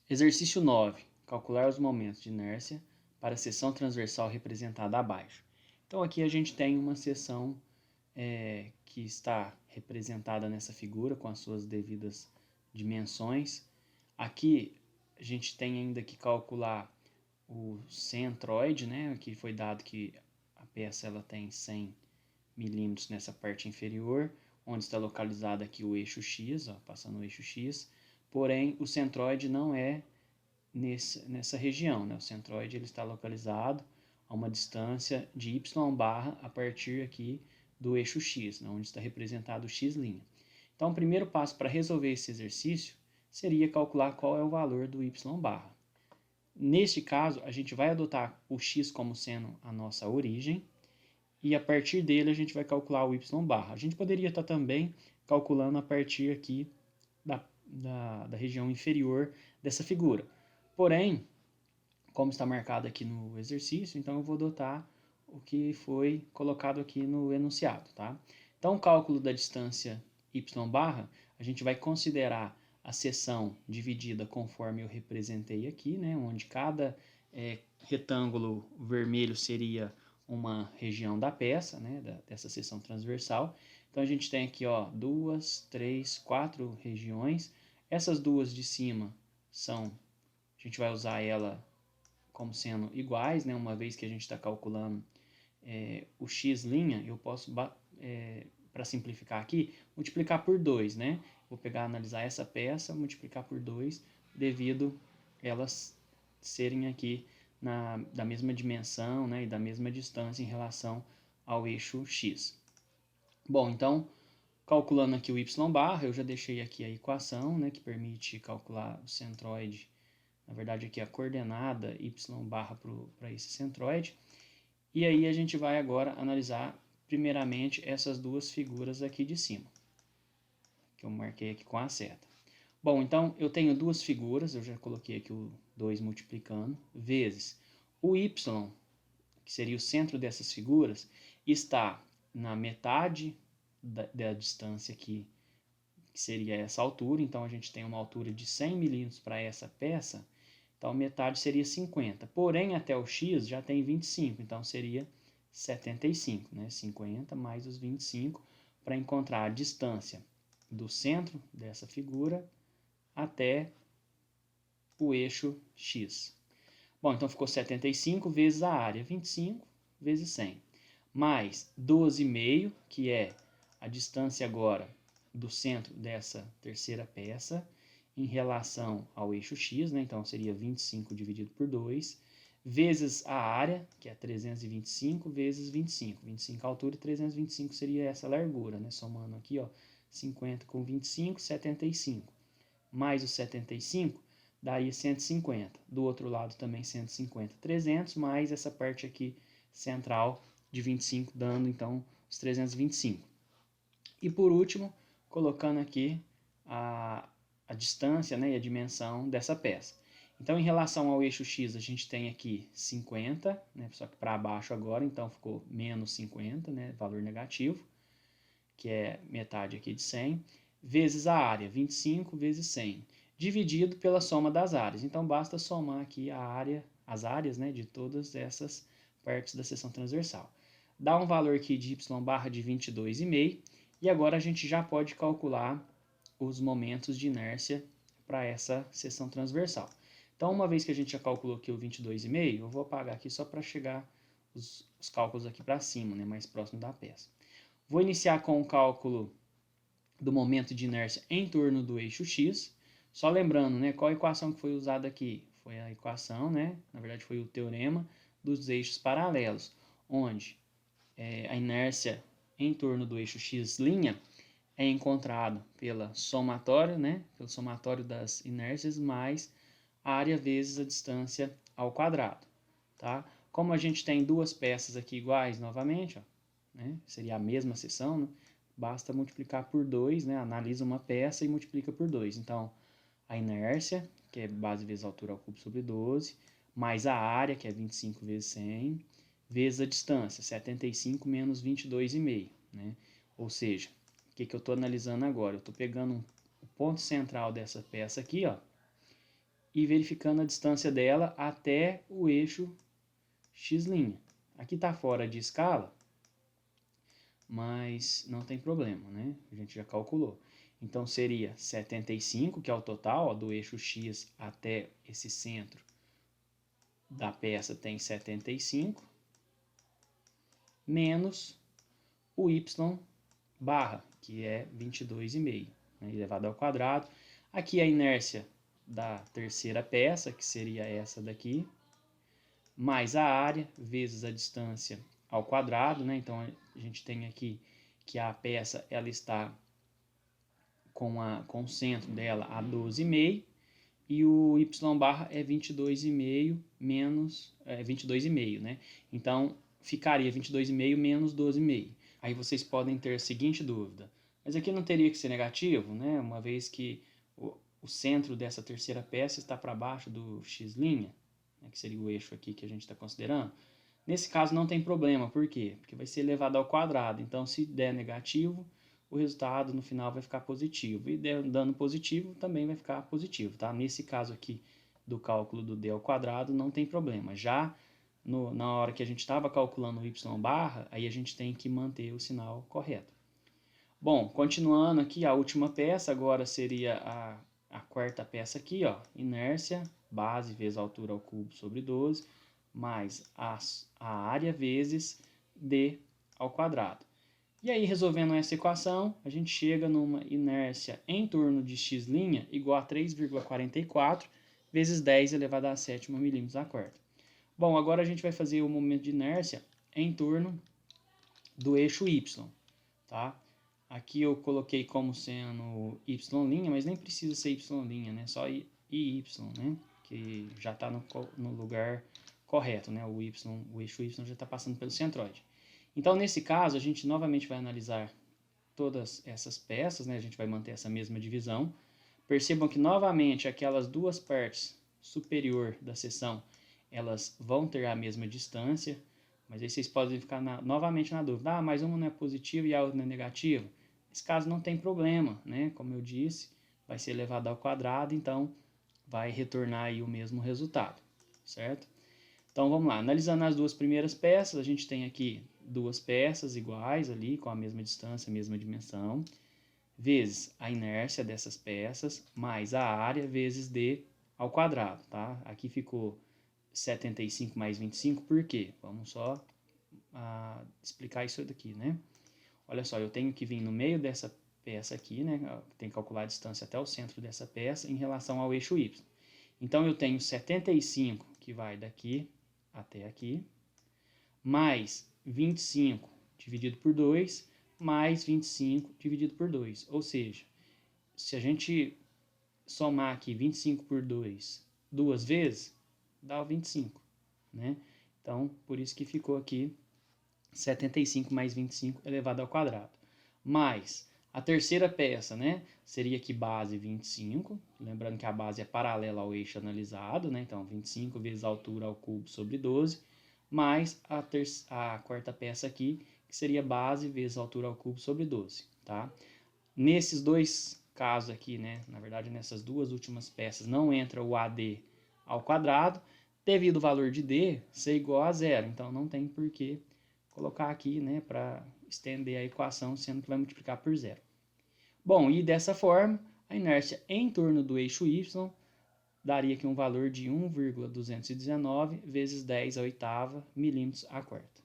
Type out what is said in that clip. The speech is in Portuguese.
Exercício 9. Calcular os momentos de inércia para a seção transversal representada abaixo. Então aqui a gente tem uma seção que está representada nessa figura com as suas devidas dimensões. Aqui a gente tem ainda que calcular o centroide, né? Aqui foi dado que a peça ela tem 100 milímetros nessa parte inferior, onde está localizado aqui o eixo X, ó, passando o eixo X. Porém, o centroide não é nessa região, né? O centroide ele está localizado a uma distância de y barra a partir aqui do eixo x, né? Onde está representado o x'. Então, o primeiro passo para resolver esse exercício seria calcular qual é o valor do y barra. Neste caso, a gente vai adotar o x como sendo a nossa origem e a partir dele a gente vai calcular o y barra. A gente poderia estar também calculando a partir aqui da região inferior dessa figura. Porém, como está marcado aqui no exercício, então eu vou adotar o que foi colocado aqui no enunciado, tá? Então, o cálculo da distância y barra, a gente vai considerar a seção dividida conforme eu representei aqui, né? Onde cada retângulo vermelho seria uma região da peça, né? Dessa seção transversal. Então, a gente tem aqui, ó, 2, 3, 4 regiões. Essas duas de cima são, a gente vai usar ela como sendo iguais, né? Uma vez que a gente está calculando o x', eu posso, para simplificar aqui, multiplicar por 2, né? Vou pegar, analisar essa peça, multiplicar por 2, devido elas serem aqui da mesma dimensão, né? E da mesma distância em relação ao eixo x. Bom, então, calculando aqui o y barra, eu já deixei aqui a equação, né? Que permite calcular o centroide. Na verdade, aqui a coordenada y barra para esse centroide. E aí a gente vai agora analisar primeiramente essas duas figuras aqui de cima, que eu marquei aqui com a seta. Bom, então eu tenho duas figuras, eu já coloquei aqui o 2 multiplicando, vezes o y, que seria o centro dessas figuras, está na metade da distância aqui, que seria essa altura. Então a gente tem uma altura de 100 milímetros para essa peça. Então, metade seria 50. Porém, até o x já tem 25, então seria 75, né? 50 mais os 25 para encontrar a distância do centro dessa figura até o eixo x. Bom, então ficou 75 vezes a área, 25 vezes 100, mais 12,5, que é a distância agora do centro dessa terceira peça, em relação ao eixo x, né? Então seria 25 dividido por 2, vezes a área, que é 325, vezes 25. 25 a altura e 325 seria essa largura, né? Somando aqui, ó, 50 com 25, 75. Mais os 75, daí 150. Do outro lado também 150, 300, mais essa parte aqui central de 25, dando então os 325. E por último, colocando aqui a distância, né, e a dimensão dessa peça. Então, em relação ao eixo x, a gente tem aqui 50, né, só que para baixo agora, então ficou menos 50, né, valor negativo, que é metade aqui de 100, vezes a área, 25 vezes 100, dividido pela soma das áreas. Então, basta somar aqui as áreas, né, de todas essas partes da seção transversal. Dá um valor aqui de y barra de 22,5, e agora a gente já pode calcular os momentos de inércia para essa seção transversal. Então, uma vez que a gente já calculou aqui o 22,5, eu vou apagar aqui só para chegar os cálculos aqui para cima, né, mais próximo da peça. Vou iniciar com o cálculo do momento de inércia em torno do eixo x. Só lembrando, né, qual a equação que foi usada aqui? Foi a equação, né, na verdade foi o teorema dos eixos paralelos, onde a inércia em torno do eixo x' é encontrado pela somatório, né, pelo somatório das inércias mais a área vezes a distância ao quadrado, tá? Como a gente tem duas peças aqui iguais novamente, ó, né, seria a mesma seção, né, basta multiplicar por 2, né, analisa uma peça e multiplica por 2. Então, a inércia, que é base vezes altura ao cubo sobre 12, mais a área, que é 25 vezes 100, vezes a distância, 75 menos 22,5, né? Ou seja, o que eu estou analisando agora? Eu estou pegando o ponto central dessa peça aqui, ó, e verificando a distância dela até o eixo x'. Aqui está fora de escala, mas não tem problema, né? A gente já calculou. Então, seria 75, que é o total, ó, do eixo x até esse centro da peça tem 75, menos o y barra, que é 22,5, né, elevado ao quadrado. Aqui a inércia da terceira peça, que seria essa daqui, mais a área vezes a distância ao quadrado, né? Então a gente tem aqui que a peça ela está com o centro dela a 12,5 e o y barra é 22,5 menos 22,5, né? Então ficaria 22,5 menos 12,5. Aí vocês podem ter a seguinte dúvida: mas aqui não teria que ser negativo, né? Uma vez que o centro dessa terceira peça está para baixo do x', né? Que seria o eixo aqui que a gente está considerando. Nesse caso não tem problema, por quê? Porque vai ser elevado ao quadrado, então se der negativo, o resultado no final vai ficar positivo, e dando positivo também vai ficar positivo, tá? Nesse caso aqui do cálculo do d ao quadrado não tem problema, já na hora que a gente estava calculando o y barra, aí a gente tem que manter o sinal correto. Bom, continuando aqui, a última peça agora seria a quarta peça aqui, ó, inércia, base vezes altura ao cubo sobre 12, mais a área vezes d ao quadrado. E aí, resolvendo essa equação, a gente chega numa inércia em torno de x' igual a 3,44 vezes 10 elevado a 7 milímetros a quarta. Bom, agora a gente vai fazer o momento de inércia em torno do eixo y, tá? Aqui eu coloquei como sendo y', mas nem precisa ser y', né? Só y, né? Que já está no lugar correto, né? O eixo y já está passando pelo centroide. Então, nesse caso, a gente novamente vai analisar todas essas peças, né? A gente vai manter essa mesma divisão. Percebam que, novamente, aquelas duas partes superior da seção, elas vão ter a mesma distância, mas aí vocês podem ficar novamente na dúvida. Ah, mas uma não é positiva e a outra não é negativa. Nesse caso não tem problema, né? Como eu disse, vai ser elevado ao quadrado, então vai retornar aí o mesmo resultado, certo? Então vamos lá, analisando as duas primeiras peças, a gente tem aqui duas peças iguais ali, com a mesma distância, a mesma dimensão, vezes a inércia dessas peças, mais a área vezes d ao quadrado, tá? Aqui ficou 75 mais 25, por quê? Vamos só explicar isso daqui, né? Olha só, eu tenho que vir no meio dessa peça aqui, né? Tem que calcular a distância até o centro dessa peça em relação ao eixo y. Então, eu tenho 75, que vai daqui até aqui, mais 25 dividido por 2, mais 25 dividido por 2. Ou seja, se a gente somar aqui 25 por 2 duas vezes, dá o 25, né? Então, por isso que ficou aqui 75 mais 25 elevado ao quadrado. Mais a terceira peça, né? Seria aqui base 25, lembrando que a base é paralela ao eixo analisado, né? Então, 25 vezes a altura ao cubo sobre 12, mais a quarta peça aqui, que seria base vezes a altura ao cubo sobre 12, tá? Nesses dois casos aqui, né? Na verdade, nessas duas últimas peças, não entra o AD ao quadrado, devido ao valor de D ser igual a zero. Então, não tem por que colocar aqui, né, para estender a equação, sendo que vai multiplicar por zero. Bom, e dessa forma, a inércia em torno do eixo y daria aqui um valor de 1,219 vezes 10 a oitava milímetros a quarta.